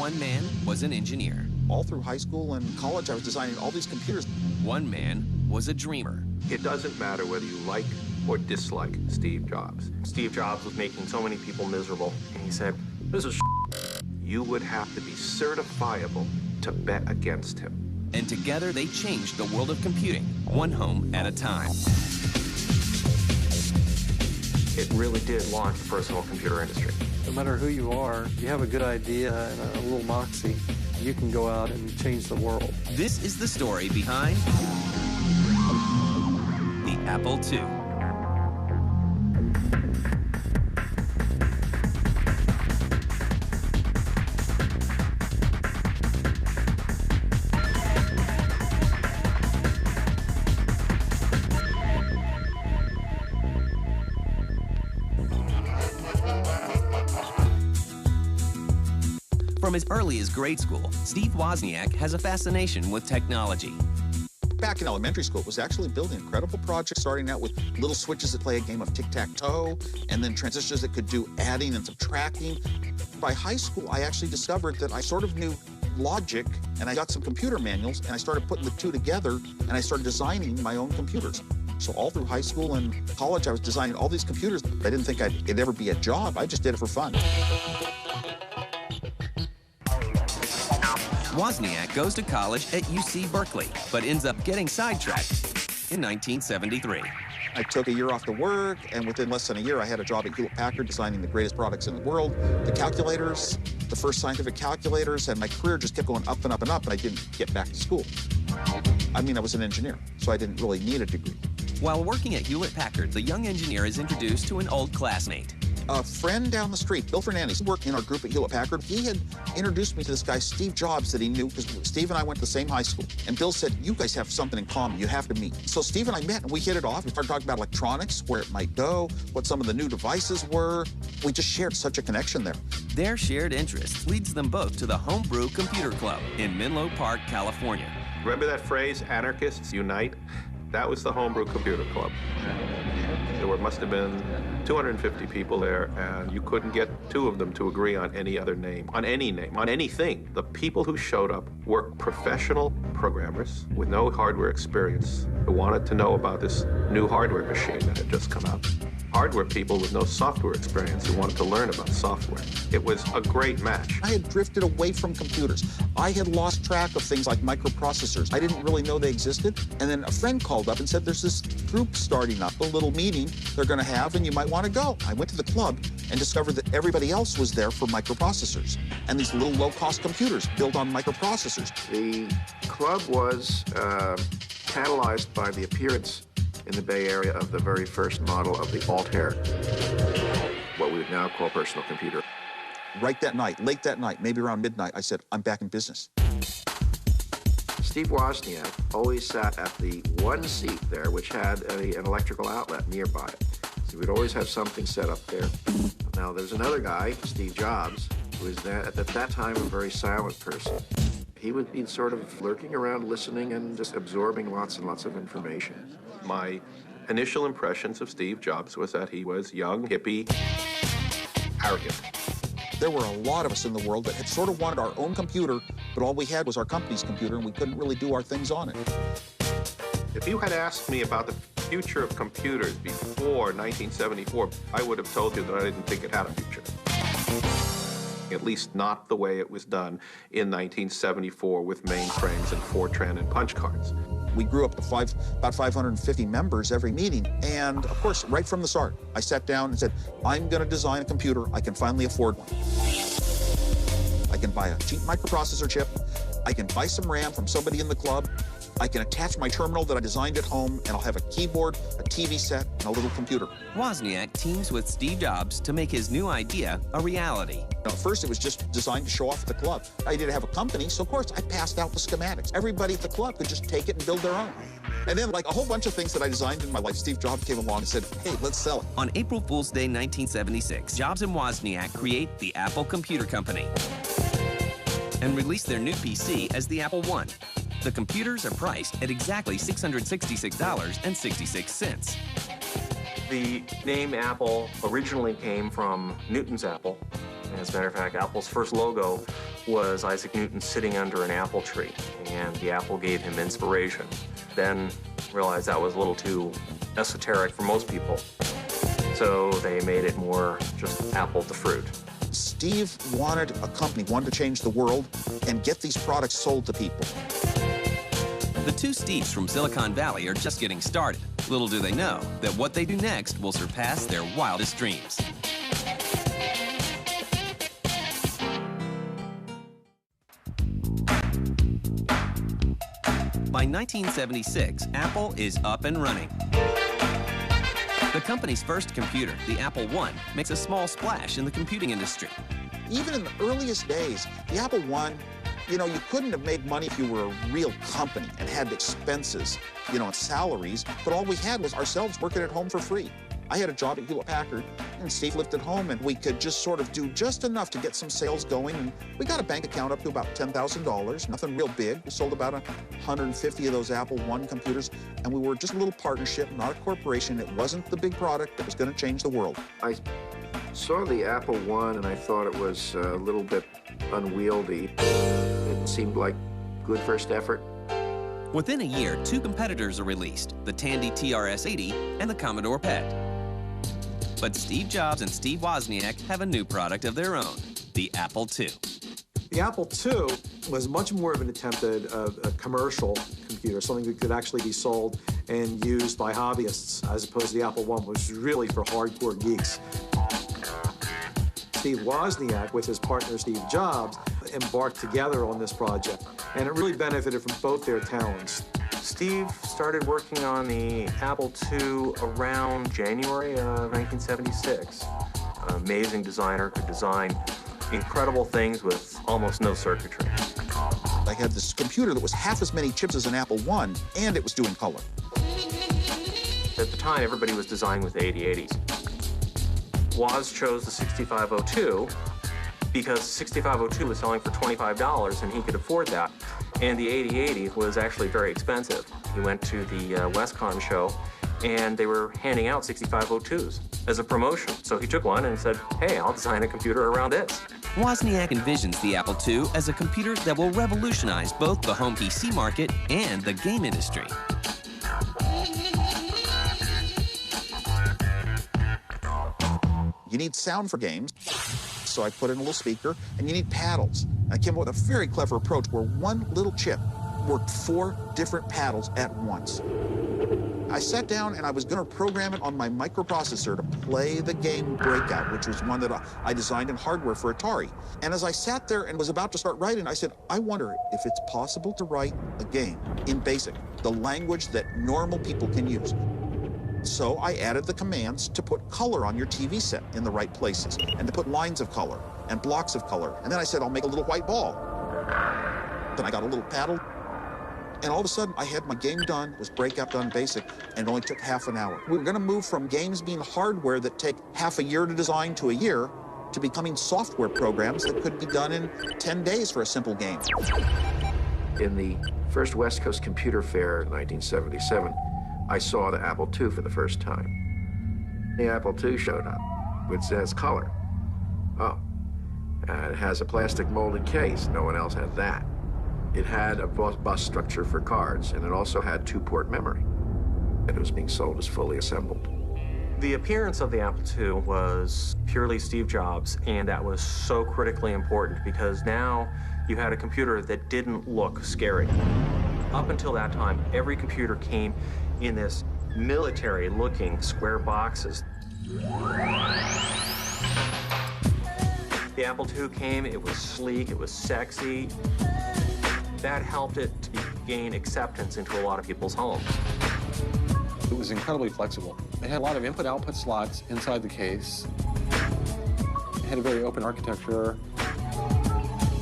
One man was an engineer. All through high school and college, I was designing all these computers. One man was a dreamer. It doesn't matter whether you like or dislike Steve Jobs. Steve Jobs was making so many people miserable, and he said, "This is you would have to be certifiable to bet against him." And together they changed the world of computing, one home at a time. It really did launch the personal computer industry. No matter who you are, if you have a good idea and a little moxie, you can go out and change the world. This is the story behind the Apple II. From as early as grade school, Steve Wozniak has a fascination with technology. Back in elementary school, it was actually building incredible projects, starting out with little switches that play a game of tic-tac-toe, and then transistors that could do adding and subtracting. By high school, I actually discovered that I sort of knew logic, and I got some computer manuals, and I started putting the two together, and I started designing my own computers. So all through high school and college, I was designing all these computers. I didn't think it'd ever be a job. I just did it for fun. Wozniak goes to college at UC Berkeley, but ends up getting sidetracked in 1973. I took a year off to work, and within less than a year, I had a job at Hewlett-Packard designing the greatest products in the world, the calculators, the first scientific calculators, and my career just kept going up and up and up, and I didn't get back to school. I mean, I was an engineer, so I didn't really need a degree. While working at Hewlett-Packard, the young engineer is introduced to an old classmate. A friend down the street, Bill Fernandez, worked in our group at Hewlett-Packard. He had introduced me to this guy, Steve Jobs, that he knew, because Steve and I went to the same high school. And Bill said, "You guys have something in common. You have to meet." So Steve and I met, and we hit it off. We started talking about electronics, where it might go, what some of the new devices were. We just shared such a connection there. Their shared interest leads them both to the Homebrew Computer Club in Menlo Park, California. Remember that phrase, anarchists unite? That was the Homebrew Computer Club. There must have been 250 people there, and you couldn't get two of them to agree on any other name, on anything. The people who showed up were professional programmers with no hardware experience who wanted to know about this new hardware machine that had just come out. Hardware people with no software experience who wanted to learn about software. It was a great match. I had drifted away from computers. I had lost track of things like microprocessors. I didn't really know they existed. And then a friend called up and said, "There's this group starting up, a little meeting they're going to have, and you might want to go." I went to the club and discovered that everybody else was there for microprocessors and these little low-cost computers built on microprocessors. The club was catalyzed by the appearance in the Bay Area of the very first model of the Altair, what we would now call personal computer. Right that night, late that night, maybe around midnight, I said, "I'm back in business." Steve Wozniak always sat at the one seat there which had an electrical outlet nearby it. So we'd always have something set up there. Now there's another guy, Steve Jobs, who was at that time a very silent person. He would be sort of lurking around, listening and just absorbing lots and lots of information. My initial impressions of Steve Jobs was that he was young, hippie, arrogant. There were a lot of us in the world that had sort of wanted our own computer, but all we had was our company's computer, and we couldn't really do our things on it. If you had asked me about the future of computers before 1974, I would have told you that I didn't think it had a future. At least not the way it was done in 1974 with mainframes and Fortran and punch cards. We grew up to about 550 members every meeting. And of course, right from the start, I sat down and said, "I'm going to design a computer I can finally afford one. I can buy a cheap microprocessor chip. I can buy some RAM from somebody in the club. I can attach my terminal that I designed at home, and I'll have a keyboard, a TV set, and a little computer." Wozniak teams with Steve Jobs to make his new idea a reality. At first, it was just designed to show off at the club. I didn't have a company, so of course, I passed out the schematics. Everybody at the club could just take it and build their own. And then, like a whole bunch of things that I designed in my life, Steve Jobs came along and said, "Hey, let's sell it." On April Fool's Day 1976, Jobs and Wozniak create the Apple Computer Company and release their new PC as the Apple I. The computers are priced at exactly $666.66. The name Apple originally came from Newton's apple, As a matter of fact, Apple's first logo was Isaac Newton sitting under an apple tree, and the apple gave him inspiration. Then realized that was a little too esoteric for most people, so they made it more just apple the fruit. Steve wanted a company, wanted to change the world and get these products sold to people. The two Steves from Silicon Valley are just getting started. Little do they know that what they do next will surpass their wildest dreams. By 1976, Apple is up and running. The company's first computer, the Apple I, makes a small splash in the computing industry. Even in the earliest days, the Apple I, you know, you couldn't have made money if you were a real company and had expenses, you know, and salaries, but all we had was ourselves working at home for free. I had a job at Hewlett-Packard, and Steve lived at home, and we could just sort of do just enough to get some sales going, and we got a bank account up to about $10,000, nothing real big. We sold about 150 of those Apple I computers, and we were just a little partnership, not a corporation. It wasn't the big product that was going to change the world. I saw the Apple I, and I thought it was a little bit unwieldy. It seemed like good first effort. Within a year, two competitors are released, the Tandy TRS-80 and the Commodore PET. But Steve Jobs and Steve Wozniak have a new product of their own, the Apple II. The Apple II was much more of an attempt at a commercial computer, something that could actually be sold and used by hobbyists, as opposed to the Apple I, which was really for hardcore geeks. Steve Wozniak, with his partner Steve Jobs, embarked together on this project, and it really benefited from both their talents. Steve started working on the Apple II around January of 1976. An amazing designer, could design incredible things with almost no circuitry. I had this computer that was half as many chips as an Apple I, and it was doing color. At the time, everybody was designing with the 8080s. Woz chose the 6502 because 6502 was selling for $25 and he could afford that. And the 8080 was actually very expensive. He went to the Westcon show and they were handing out 6502s as a promotion. So he took one and said, hey, I'll design a computer around this. Wozniak envisions the Apple II as a computer that will revolutionize both the home PC market and the game industry. You need sound for games, so I put in a little speaker, and you need paddles. I came up with a very clever approach where one little chip worked 4 different paddles at once. I sat down and I was going to program it on my microprocessor to play the game Breakout, which was one that I designed in hardware for Atari. And as I sat there and was about to start writing, I said, I wonder if it's possible to write a game in BASIC, the language that normal people can use. So I added the commands to put color on your TV set in the right places, and to put lines of color and blocks of color. And then I said, I'll make a little white ball. Then I got a little paddle, and all of a sudden I had my game done. It was Breakout done BASIC, and it only took half an hour. We were going to move from games being hardware that take half a year to design to a year, to becoming software programs that could be done in 10 days for a simple game. In the first West Coast Computer Fair in 1977, I saw the Apple II for the first time. The Apple II showed up, which says color. Oh, it has a plastic molded case. No one else had that. It had a bus structure for cards, and it also had 2-port memory. And it was being sold as fully assembled. The appearance of the Apple II was purely Steve Jobs, and that was so critically important because now you had a computer that didn't look scary. Up until that time, every computer came in this military-looking square boxes. The Apple II came, it was sleek, it was sexy. That helped it to gain acceptance into a lot of people's homes. It was incredibly flexible. It had a lot of input-output slots inside the case. It had a very open architecture.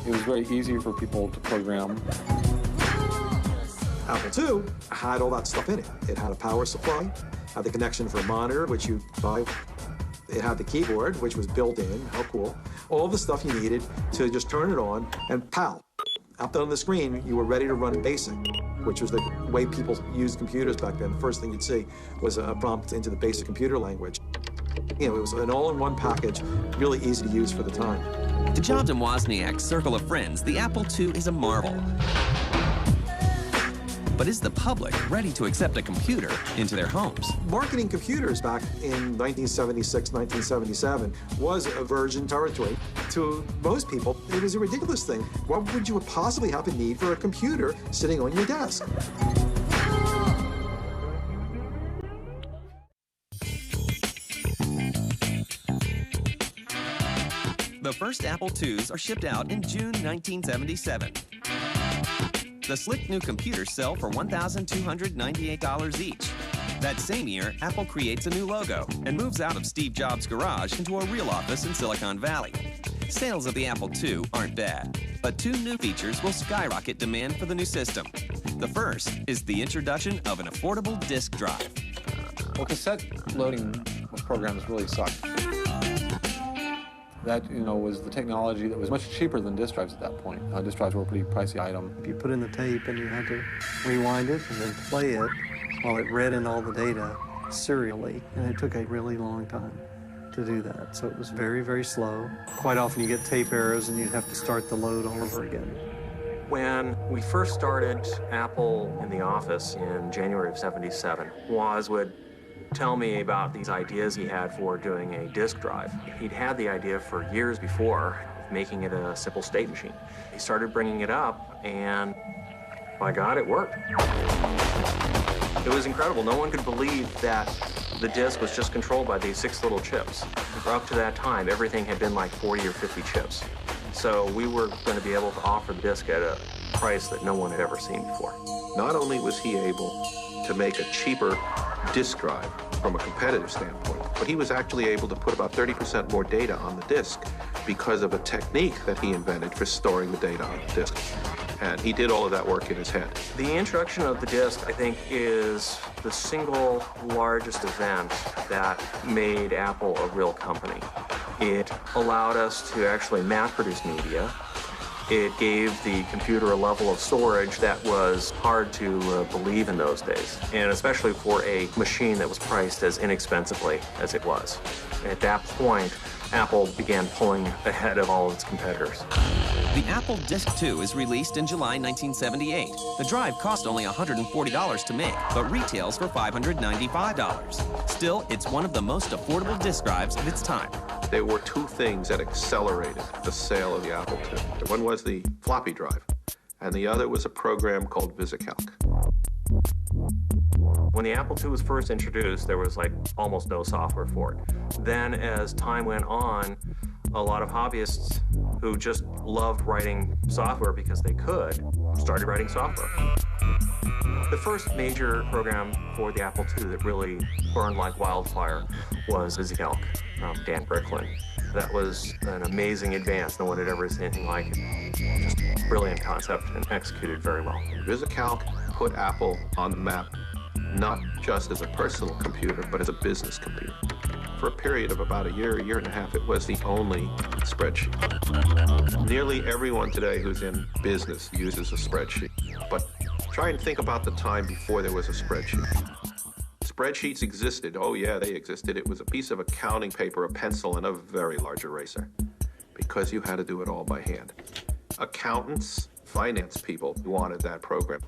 It was very easy for people to program. Apple II had all that stuff in it. It had a power supply, had the connection for a monitor, which you buy. It had the keyboard, which was built in. How cool. All the stuff you needed to just turn it on and pow. Up on the screen, you were ready to run BASIC, which was the way people used computers back then. The first thing you'd see was a prompt into the BASIC computer language. It was an all-in-one package, really easy to use for the time. To Jobs and Wozniak's circle of friends, the Apple II is a marvel. But is the public ready to accept a computer into their homes? Marketing computers back in 1976, 1977 was a virgin territory. To most people, it was a ridiculous thing. What would you possibly have a need for a computer sitting on your desk? The first Apple IIs are shipped out in June 1977. The slick new computers sell for $1,298 each. That same year, Apple creates a new logo and moves out of Steve Jobs' garage into a real office in Silicon Valley. Sales of the Apple II aren't bad, but two new features will skyrocket demand for the new system. The first is the introduction of an affordable disk drive. Well, cassette loading with programs really sucked. That, was the technology that was much cheaper than disk drives at that point. Disk drives were a pretty pricey item. You put in the tape and you had to rewind it and then play it while it read in all the data serially, and it took a really long time to do that. So it was very, very slow. Quite often you get tape errors and you'd have to start the load all over again. When we first started Apple in the office in January of '77, Woz would tell me about these ideas he had for doing a disk drive. He'd had the idea for years before, making it a simple state machine. He started bringing it up, and my God, it worked. It was incredible. No one could believe that the disk was just controlled by these 6 little chips. Up to that time, everything had been like 40 or 50 chips. So we were going to be able to offer the disk at a price that no one had ever seen before. Not only was he able to make a cheaper disk drive from a competitive standpoint, but he was actually able to put about 30% more data on the disk because of a technique that he invented for storing the data on the disk. And he did all of that work in his head. The introduction of the disk, I think, is the single largest event that made Apple a real company. It allowed us to actually mass-produce media. It gave the computer a level of storage that was hard to believe in those days, and especially for a machine that was priced as inexpensively as it was. At that point, Apple began pulling ahead of all of its competitors. The Apple Disc II is released in July 1978. The drive cost only $140 to make, but retails for $595. Still, it's one of the most affordable disk drives of its time. There were two things that accelerated the sale of the Apple II. One was the floppy drive, and the other was a program called VisiCalc. When the Apple II was first introduced, there was almost no software for it. Then as time went on, a lot of hobbyists who just loved writing software because they could started writing software. The first major program for the Apple II that really burned like wildfire was VisiCalc from Dan Bricklin. That was an amazing advance. No one had ever seen anything like it. Just a brilliant concept and executed very well. VisiCalc put Apple on the map, not just as a personal computer, but as a business computer. For a period of about a year and a half, it was the only spreadsheet. Nearly everyone today who's in business uses a spreadsheet. But try and think about the time before there was a spreadsheet. Spreadsheets existed. Oh yeah, they existed. It was a piece of accounting paper, a pencil, and a very large eraser, because you had to do it all by hand. Accountants, finance people wanted that program.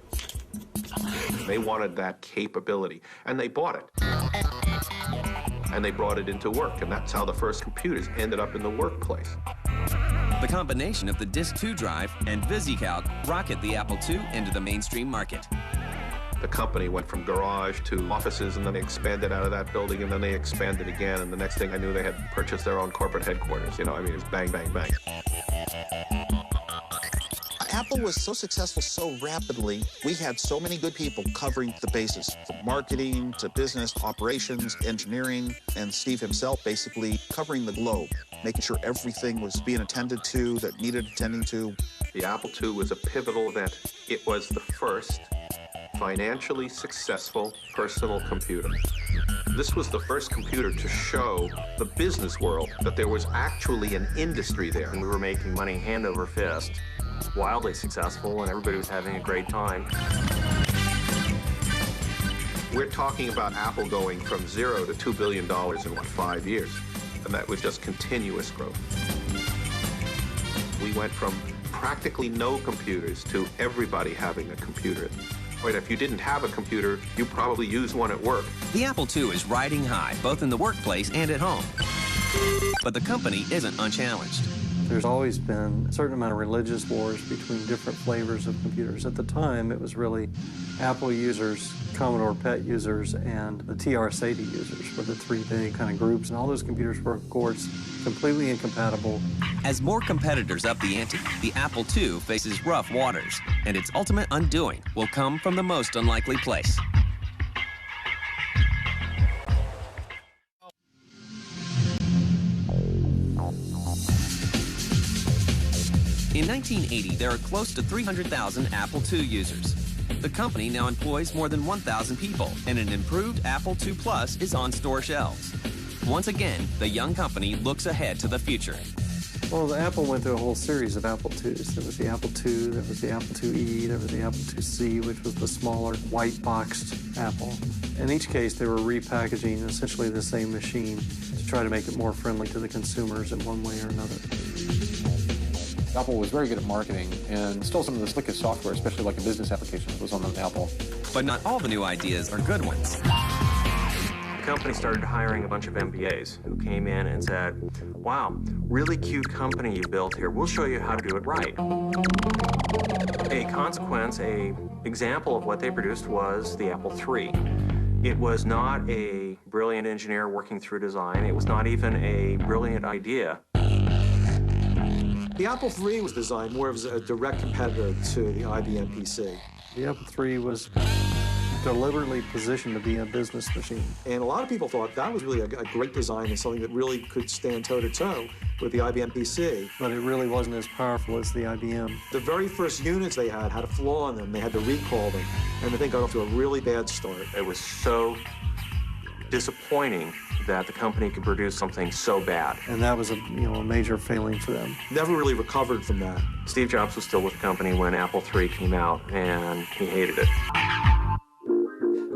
They wanted that capability, and they bought it. And they brought it into work, and that's how the first computers ended up in the workplace. The combination of the Disc II drive and VisiCalc rocket the Apple II into the mainstream market. The company went from garage to offices, and then they expanded out of that building, and then they expanded again, and the next thing I knew, they had purchased their own corporate headquarters. It was bang, bang, bang. Apple was so successful so rapidly, we had so many good people covering the bases, from marketing to business, operations, engineering, and Steve himself basically covering the globe, making sure everything was being attended to that needed attending to. The Apple II was a pivotal event. It was the first financially successful personal computer. This was the first computer to show the business world that there was actually an industry there. And we were making money hand over fist, wildly successful, and everybody was having a great time. We're talking about Apple going from 0 to $2 billion in, 5 years? And that was just continuous growth. We went from practically no computers to everybody having a computer. Right, if you didn't have a computer, you probably used one at work. The Apple II is riding high, both in the workplace and at home. But the company isn't unchallenged. There's always been a certain amount of religious wars between different flavors of computers. At the time, it was really Apple users, Commodore PET users, and the TRS-80 users were the three big kind of groups. And all those computers were, of course, completely incompatible. As more competitors up the ante, the Apple II faces rough waters, and its ultimate undoing will come from the most unlikely place. In 1980, there are close to 300,000 Apple II users. The company now employs more than 1,000 people, and an improved Apple II Plus is on store shelves. Once again, the young company looks ahead to the future. Well, the Apple went through a whole series of Apple IIs. There was the Apple II, there was the Apple IIe, there was the Apple IIc, which was the smaller, white-boxed Apple. In each case, they were repackaging essentially the same machine to try to make it more friendly to the consumers in one way or another. Apple was very good at marketing, and still some of the slickest software, especially like a business application, was on the Apple. But not all the new ideas are good ones. The company started hiring a bunch of MBAs who came in and said, wow, really cute company you built here. We'll show you how to do it right. A consequence, an example of what they produced was the Apple III. It was not a brilliant engineer working through design. It was not even a brilliant idea. The Apple III was designed more as a direct competitor to the IBM PC. The Apple III was deliberately positioned to be a business machine. And a lot of people thought that was really a great design and something that really could stand toe-to-toe with the IBM PC. But it really wasn't as powerful as the IBM. The very first units they had a flaw in them. They had to recall them, and the thing got off to a really bad start. It was so disappointing that the company could produce something so bad. And that was a major failing for them. Never really recovered from that. Steve Jobs was still with the company when Apple III came out, and he hated it.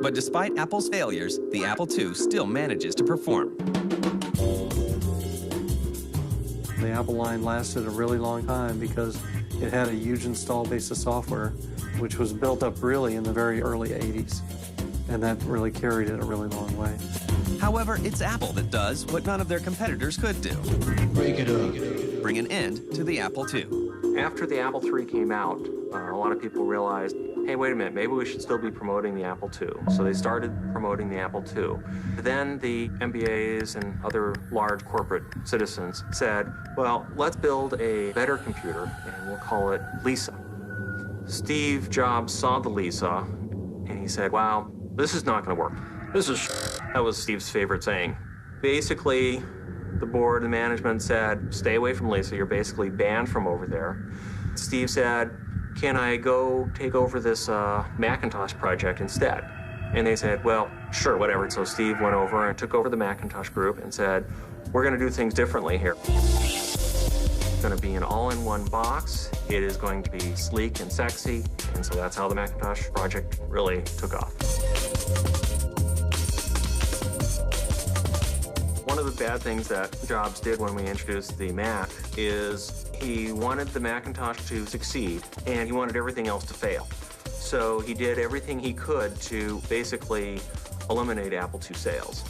But despite Apple's failures, the Apple II still manages to perform. The Apple line lasted a really long time because it had a huge install base of software, which was built up really in the very early 80s. And that really carried it a really long way. However, it's Apple that does what none of their competitors could do. Break it up. Bring an end to the Apple II. After the Apple III came out, a lot of people realized, hey, wait a minute, maybe we should still be promoting the Apple II. So they started promoting the Apple II. Then the MBAs and other large corporate citizens said, well, let's build a better computer, and we'll call it Lisa. Steve Jobs saw the Lisa, and he said, wow, this is not going to work. This is shit. That was Steve's favorite saying. Basically, the board and management said, stay away from Lisa. You're basically banned from over there. Steve said, can I go take over this Macintosh project instead? And they said, well, sure, whatever. So Steve went over and took over the Macintosh group and said, we're going to do things differently here. It's going to be an all-in-one box. It is going to be sleek and sexy. And so that's how the Macintosh project really took off. One of the bad things that Jobs did when we introduced the Mac is he wanted the Macintosh to succeed, and he wanted everything else to fail. So he did everything he could to basically eliminate Apple II sales.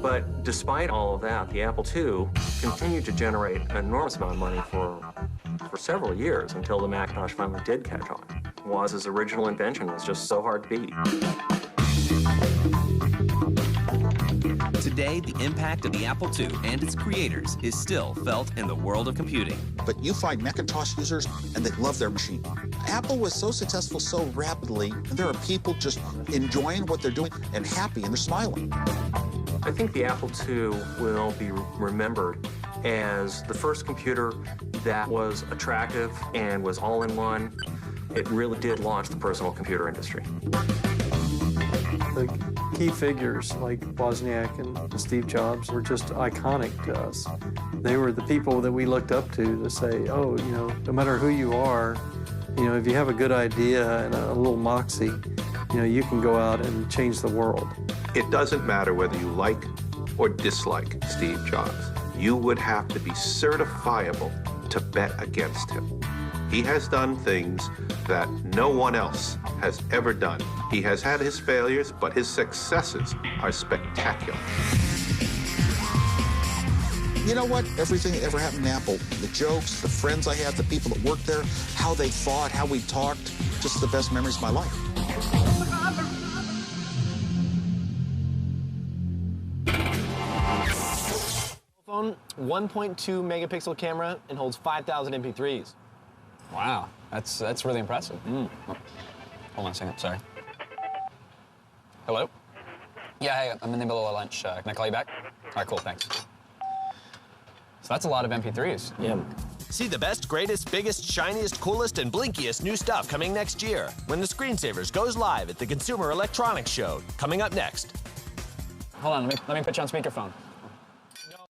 But despite all of that, the Apple II continued to generate an enormous amount of money for several years until the Macintosh finally did catch on. Woz's original invention was just so hard to beat. Today, the impact of the Apple II and its creators is still felt in the world of computing. But you find Macintosh users, and they love their machine. Apple was so successful so rapidly, and there are people just enjoying what they're doing and happy, and they're smiling. I think the Apple II will be remembered as the first computer that was attractive and was all-in-one. It really did launch the personal computer industry. The key figures like Wozniak and Steve Jobs were just iconic to us. They were the people that we looked up to say, oh, no matter who you are, if you have a good idea and a little moxie, you know, you can go out and change the world. It doesn't matter whether you like or dislike Steve Jobs. You would have to be certifiable to bet against him. He has done things that no one else has ever done. He has had his failures, but his successes are spectacular. You know what? Everything that ever happened in Apple, the jokes, the friends I had, the people that worked there, how they thought, how we talked, just the best memories of my life. Phone, 1.2 megapixel camera, and holds 5,000 MP3s. Wow, that's really impressive. Oh, hold on a second, sorry. Hello? Yeah, hey, I'm in the middle of lunch. Can I call you back? All right, cool, thanks. So that's a lot of MP3s. Yeah. See the best, greatest, biggest, shiniest, coolest, and blinkiest new stuff coming next year when the Screensavers goes live at the Consumer Electronics Show. Coming up next. Hold on, let me put you on speakerphone.